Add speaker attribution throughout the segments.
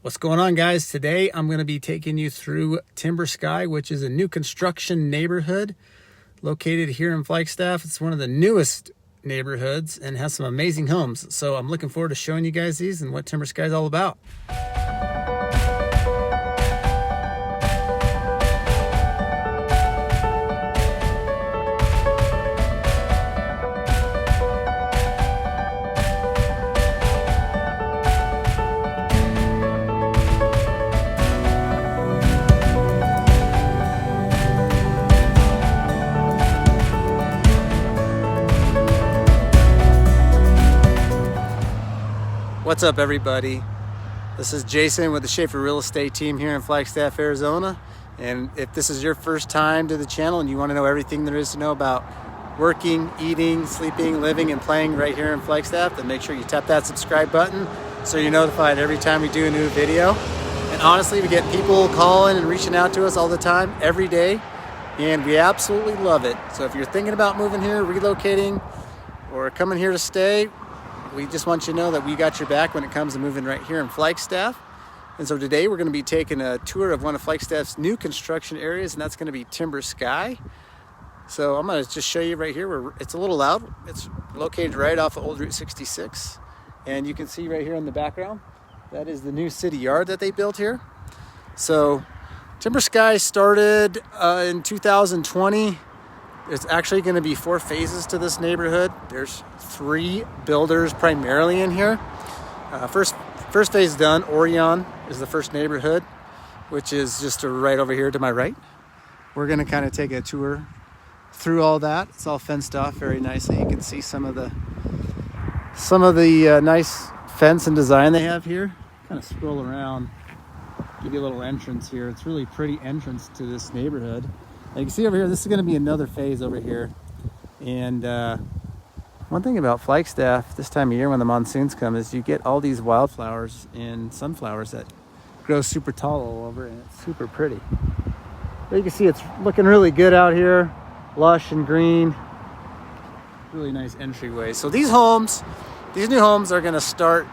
Speaker 1: What's going on, guys? Today I'm going to be taking you through Timber Sky, which is a new construction neighborhood located here in Flagstaff. It's one of the newest neighborhoods and has some amazing homes. So I'm looking forward to showing you guys these and what Timber Sky is all about. What's up, everybody? This is Jason with the Schaefer Real Estate team here in Flagstaff, Arizona. And if this is your first time to the channel and you want to know everything there is to know about working, eating, sleeping, living, and playing right here in Flagstaff, then make sure you tap that subscribe button so you're notified every time we do a new video. And honestly, we get people calling and reaching out to us all the time, every day, and we absolutely love it. So if you're thinking about moving here, relocating, or coming here to stay, we just want you to know that we got your back when it comes to moving right here in Flagstaff. And so today we're going to be taking a tour of one of Flagstaff's new construction areas, and that's going to be Timber Sky. So I'm going to just show you right here where it's a little loud. It's located right off of Old Route 66. And you can see right here in the background, that is the new city yard that they built here. So Timber Sky started in 2020. It's actually going to be 4 phases to this neighborhood. There's 3 builders primarily in here. First phase done. Orion is the first neighborhood, which is just right over here to my right. We're going to kind of take a tour through all that. It's all fenced off very nicely. You can see some of the nice fence and design they have here. Kind of scroll around, give you a little entrance here. It's really pretty entrance to this neighborhood. You can see over here, this is going to be another phase over here. And one thing about Flagstaff this time of year when the monsoons come is you get all these wildflowers and sunflowers that grow super tall all over, and it's super pretty. But you can see it's looking really good out here, lush and green. Really nice entryway. So these new homes are going to start,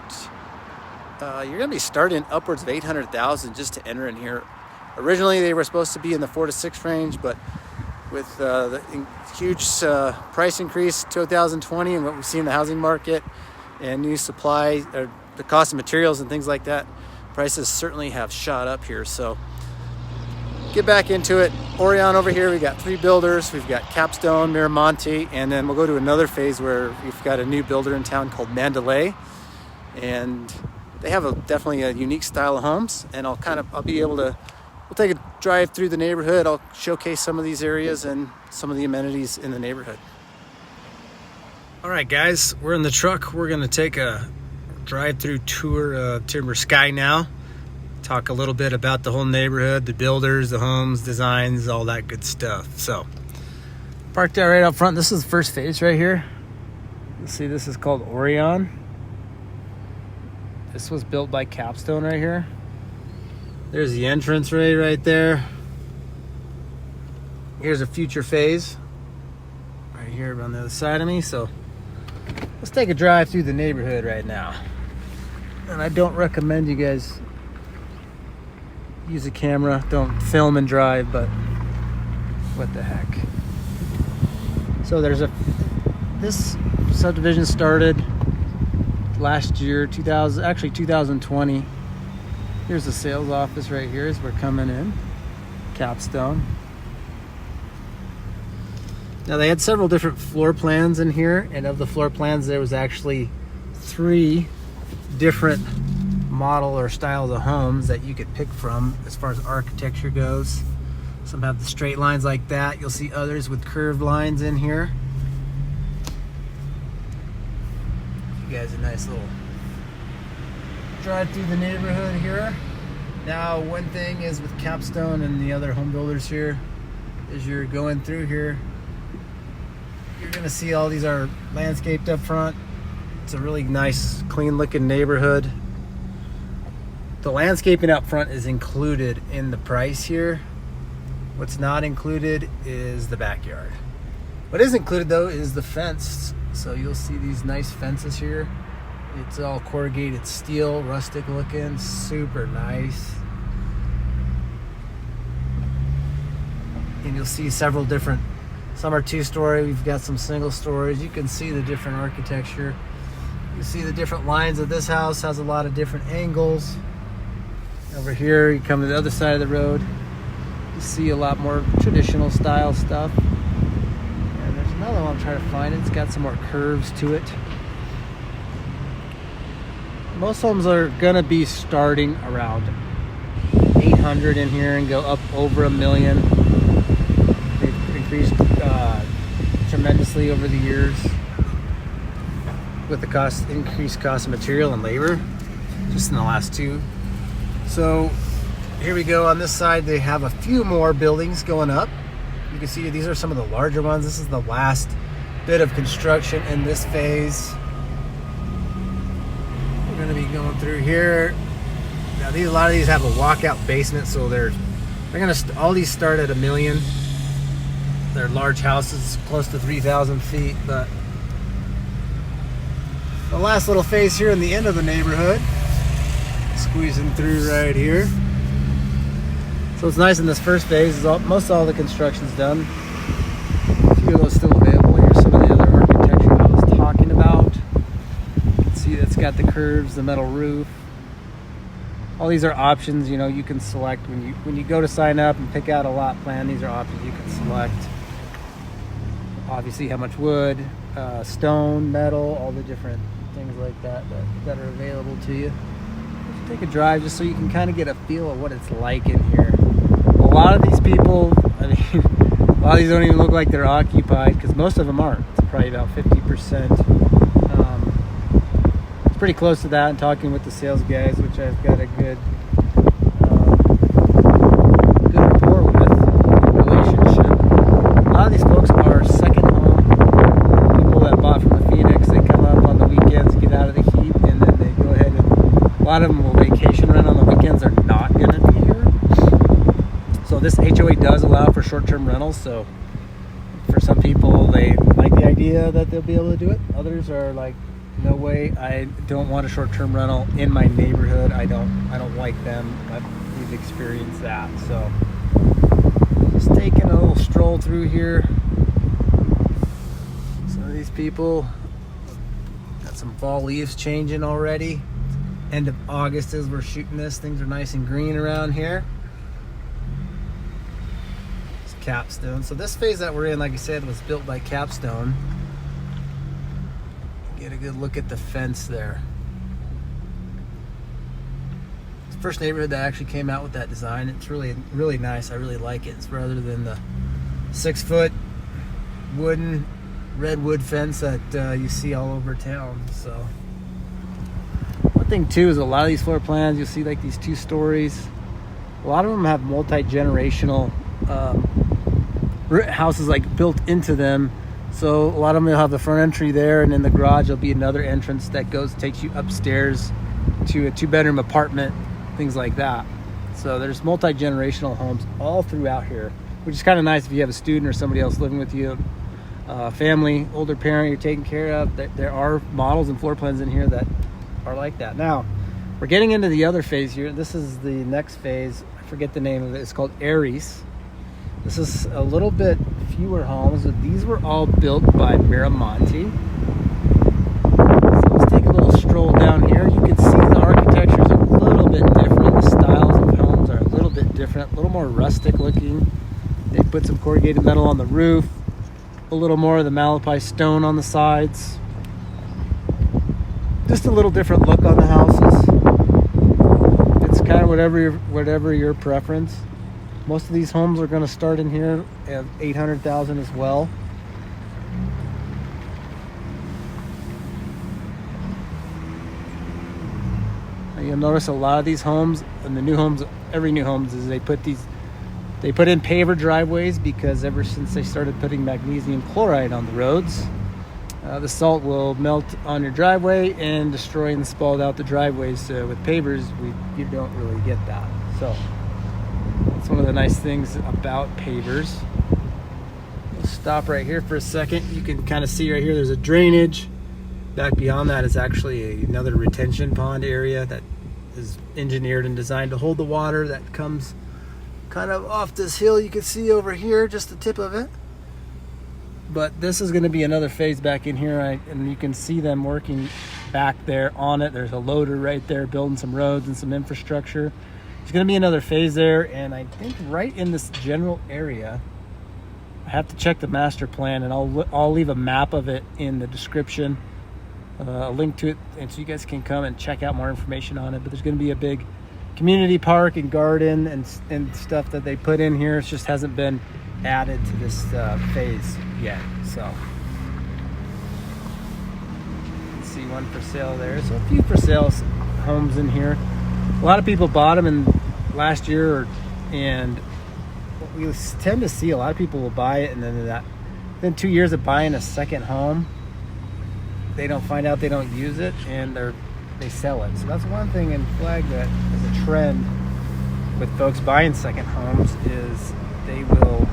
Speaker 1: you're going to be starting upwards of $800,000 just to enter in here. Originally, they were supposed to be in the 4 to 6 range, but with the huge price increase 2020 and what we see in the housing market and new supply, or the cost of materials and things like that, prices certainly have shot up here. So get back into it. Orion over here, we got 3 builders. We've got Capstone, Miramonte, and then we'll go to another phase where we've got a new builder in town called Mandalay. And they have definitely a unique style of homes, and I'll be able to, we'll take a drive through the neighborhood. I'll showcase some of these areas and some of the amenities in the neighborhood. All right, guys, we're in the truck. We're going to take a drive-through tour of Timber Sky now. Talk a little bit about the whole neighborhood, the builders, the homes, designs, all that good stuff. So, parked out right out front. This is the first phase right here. You see, this is called Orion. This was built by Capstone right here. There's the entrance right there. Here's a future phase right here on the other side of me. So let's take a drive through the neighborhood right now. And I don't recommend you guys use a camera. Don't film and drive, but what the heck. So this subdivision started last year, 2020. Here's the sales office right here as we're coming in. Capstone. Now they had several different floor plans in here, and of the floor plans there was actually 3 different model or styles of homes that you could pick from as far as architecture goes. Some have the straight lines like that. You'll see others with curved lines in here. You guys a nice little drive through the neighborhood here. Now, one thing is with Capstone and the other home builders here, as you're going through here, you're going to see all these are landscaped up front. It's a really nice, clean looking neighborhood. The landscaping up front is included in the price here. What's not included is the backyard. What is included though is the fence. So you'll see these nice fences here It's all corrugated steel, rustic looking, super nice. And you'll see several different, some are 2-story, we've got some single stories. You can see the different architecture. You see the different lines of this house, has a lot of different angles. Over here, you come to the other side of the road, you see a lot more traditional style stuff. And there's another one I'm trying to find. It's got some more curves to it. Most homes are gonna be starting around 800 in here and go up over $1 million. They've increased tremendously over the years with the increased cost of material and labor just in the last 2. So here we go. On this side, they have a few more buildings going up. You can see these are some of the larger ones. This is the last bit of construction in this phase. We're going to be going through here. Now a lot of these have a walkout basement, so they're going to all these start at $1 million. They're large houses, close to 3,000 feet, but the last little phase here in the end of the neighborhood. Squeezing through right here. So it's nice in this first phase is most all the construction's done. A few of those still available. Here's some of the other architecture I was talking about. You can see that's got the curves, the metal roof. All these are options, you know, you can select when you go to sign up and pick out a lot plan. These are options you can select. Obviously how much wood, stone, metal, all the different things like that are available to you. Take a drive just so you can kind of get a feel of what it's like in here. A lot of these people, I mean, a lot of these don't even look like they're occupied because most of them aren't. It's probably about 50%. It's pretty close to that. And talking with the sales guys, which I've got a good rapport with, good relationship. A lot of these folks are second home people that bought from the Phoenix. They come up on the weekends, get out of the heat, and then they go ahead and a lot of them will vacation rent on the weekends. They're not going to be here. So this HOA does allow for short-term rentals. So for some people, they like the idea that they'll be able to do it. Others are like, no way, I don't want a short-term rental in my neighborhood. I don't like them. We've experienced that. So just taking a little stroll through here. Some of these people got some fall leaves changing already. End of August as we're shooting this. Things are nice and green around here. It's Capstone. So this phase that we're in, like I said, was built by Capstone. Get a good look at the fence there. It's the first neighborhood that actually came out with that design. It's really, really nice. I really like it. It's rather than the 6-foot wooden redwood fence that you see all over town. So thing too is a lot of these floor plans you'll see like these 2 stories. A lot of them have multi-generational houses like built into them, so a lot of them will have the front entry there, and in the garage there'll be another entrance that takes you upstairs to a 2-bedroom apartment, things like that. So there's multi-generational homes all throughout here, which is kind of nice if you have a student or somebody else living with you, family, older parent you're taking care of. There are models and floor plans in here that are like that. Now we're getting into the other phase here. This is the next phase. I forget the name of it. It's called Aries. This is a little bit fewer homes, but these were all built by Miramonte. So let's take a little stroll down here. You can see the architecture is a little bit different. The styles of homes are a little bit different, a little more rustic looking. They put some corrugated metal on the roof, a little more of the Malapai stone on the sides. Just a little different look on the houses. It's kind of whatever your preference. Most of these homes are going to start in here at $800,000 as well. And you'll notice a lot of these homes, and the new homes, every new homes, is they put in paver driveways because ever since they started putting magnesium chloride on the roads, the salt will melt on your driveway and destroy and spald out the driveways. With pavers, you don't really get that. So that's one of the nice things about pavers. We'll stop right here for a second. You can kind of see right here there's a drainage Back beyond that is actually another retention pond area that is engineered and designed to hold the water that comes kind of off this hill. You can see over here, just the tip of it. But this is going to be another phase back in here, and you can see them working back there on it. There's a loader right there building some roads and some infrastructure. There's going to be another phase there, and I think right in this general area, I have to check the master plan, and I'll leave a map of it in the description, a link to it, and so you guys can come and check out more information on it. But there's going to be a big community park and garden and stuff that they put in here. It just hasn't been added to this phase yet. So you see one for sale there. So a few for sale homes in here. A lot of people bought them in last year, and what we tend to see, a lot of people will buy it, and then within 2 years of buying a second home, they don't find out, they don't use it, and they sell it. So that's one thing in Flag that is a trend with folks buying second homes, is they will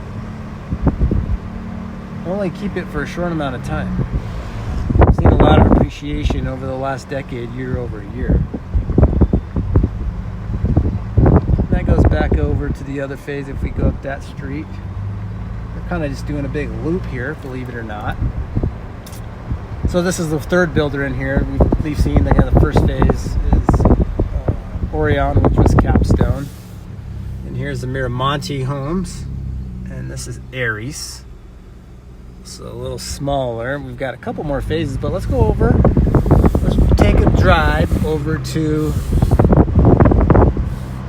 Speaker 1: only keep it for a short amount of time. I've seen a lot of appreciation over the last decade, year over year. That goes back over to the other phase if we go up that street. They're kind of just doing a big loop here, believe it or not. So this is the third builder in here. We've seen the first phase is Orion, which was Capstone. And here's the Miramonte homes. And this is Aries. So a little smaller. We've got a couple more phases, but let's go over. Let's take a drive over to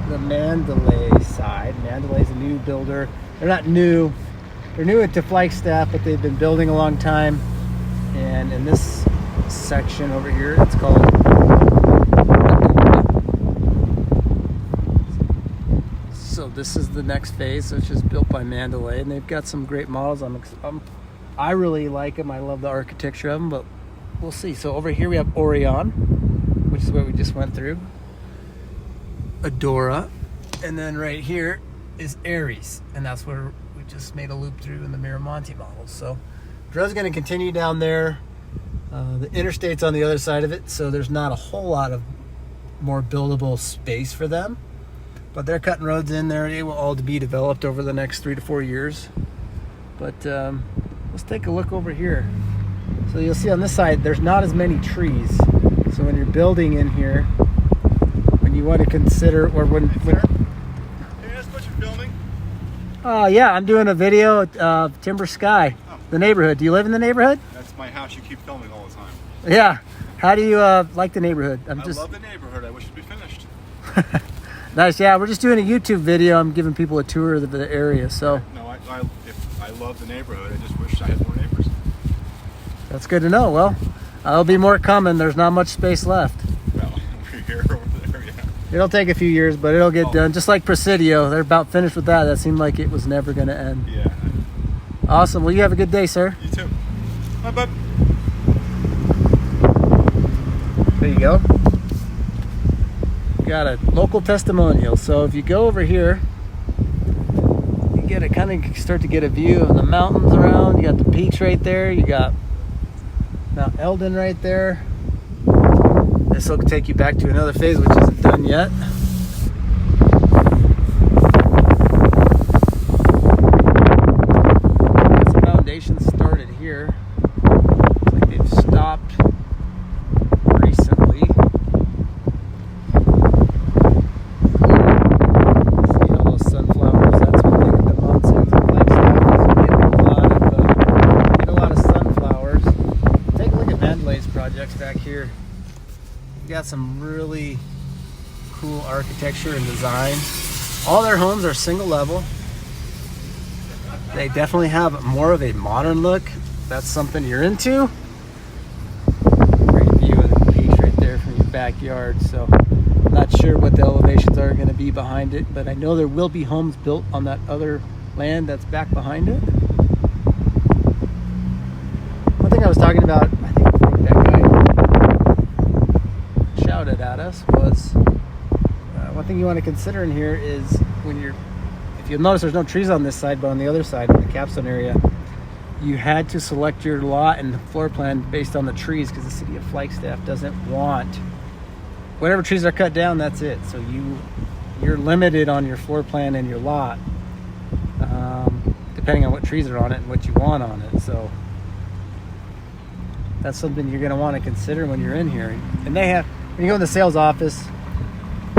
Speaker 1: the Mandalay side. Mandalay's a new builder. They're not new. They're new to Flagstaff, but they've been building a long time. And in this section over here, it's called So this is the next phase, which is built by Mandalay, and they've got some great models. I really like them. I love the architecture of them, but we'll see. So over here we have Orion, which is what we just went through. Adora, and then right here is Aries, and that's where we just made a loop through in the Miramonte models. So Drew's going to continue down there. The interstate's on the other side of it, so there's not a whole lot of more buildable space for them. But they're cutting roads in there. They will all be developed over the next 3 to 4 years. But let's take a look over here. So you'll see on this side, there's not as many trees. So when you're building in here, when you want to consider, or when
Speaker 2: Can you ask what you're filming?
Speaker 1: Yeah, I'm doing a video of Timber Sky, the neighborhood. Do you live in the neighborhood?
Speaker 2: That's my house. You keep filming all the time.
Speaker 1: Yeah. How do you like the neighborhood?
Speaker 2: I love the neighborhood. I wish it'd be finished.
Speaker 1: Nice. Yeah, we're just doing a YouTube video. I'm giving people a tour of the area. So.
Speaker 2: No, I love the neighborhood. I just wish I had more neighbors.
Speaker 1: That's good to know. Well, there'll be more coming. There's not much space left.
Speaker 2: Well, over here, over there, yeah.
Speaker 1: It'll take a few years, but it'll get done. Just like Presidio. They're about finished with that. That seemed like it was never going to end.
Speaker 2: Yeah.
Speaker 1: Awesome. Well, you have a good day, sir.
Speaker 2: You too. Bye, bud.
Speaker 1: There you go. Got a local testimonial. So if you go over here, you get a kind of start to get a view of the mountains around. You got the peaks right there. You got Mount Eldon right there. This will take you back to another phase which isn't done yet. Got some foundations started here. Looks like they've stopped recently. See all those sunflowers? That's one thing at the monsoons in Flagstaff is you get a lot of sunflowers. Take a look at Mandalay's projects back here. Got some really cool architecture and design. All their homes are single level. They definitely have more of a modern look. That's something you're into. Great view of the peaks right there from your backyard. So I'm not sure what the elevations are going to be behind it, but I know there will be homes built on that other land that's back behind it. One thing I was talking about, I think that guy shouted at us, was one thing you want to consider in here is when you're, if you'll notice there's no trees on this side, but on the other side, in the capstone area, you had to select your lot and the floor plan based on the trees, because the city of Flagstaff doesn't want whatever trees are cut down. That's it. So you're limited on your floor plan and your lot, depending on what trees are on it and what you want on it. So that's something you're going to want to consider when you're in here. And they have, when you go in the sales office,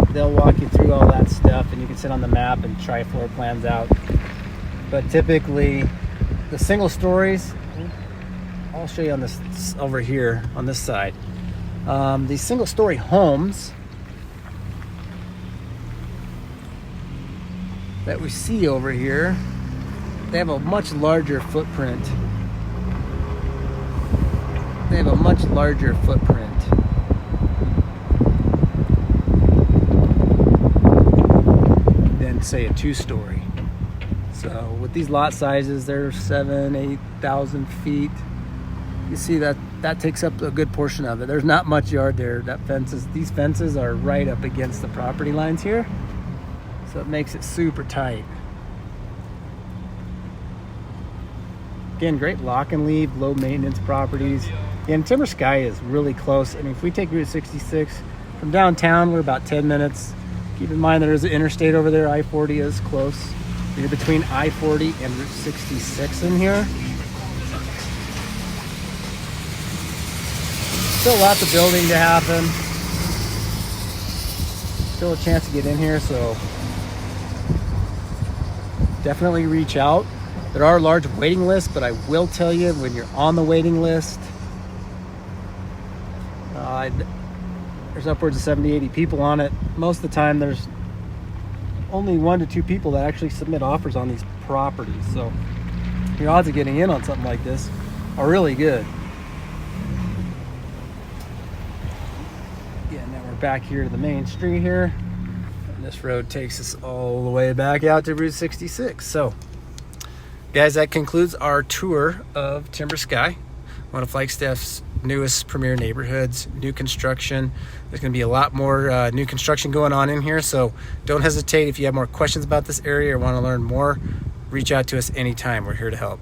Speaker 1: they'll walk you through all that stuff, and you can sit on the map and try floor plans out. But typically the single stories, I'll show you on this over here on this side. These single story homes that we see over here, they have a much larger footprint. They have a much larger footprint than, say, a two-story. So with these lot sizes, they're 8,000 feet. You see that takes up a good portion of it. There's not much yard there. These fences are right up against the property lines here, so it makes it super tight. Again, great lock and leave, low maintenance properties. Again, Timber Sky is really close. I mean, if we take Route 66 from downtown, we're about 10 minutes. Keep in mind there is an interstate over there. I-40 is close. You're between I-40 and Route 66 in here. Still lots of building to happen. Still a chance to get in here, so definitely reach out. There are large waiting lists, but I will tell you, when you're on the waiting list, there's upwards of 70, 80 people on it. Most of the time, there's only 1 to 2 people that actually submit offers on these properties. So your odds of getting in on something like this are really good. Yeah, now we're back here to the main street here. And this road takes us all the way back out to Route 66. So, guys, that concludes our tour of Timber Sky, one of Flagstaff's newest premier neighborhoods. New construction. There's going to be a lot more new construction going on in here, so don't hesitate. If you have more questions about this area or want to learn more, reach out to us anytime. We're here to help.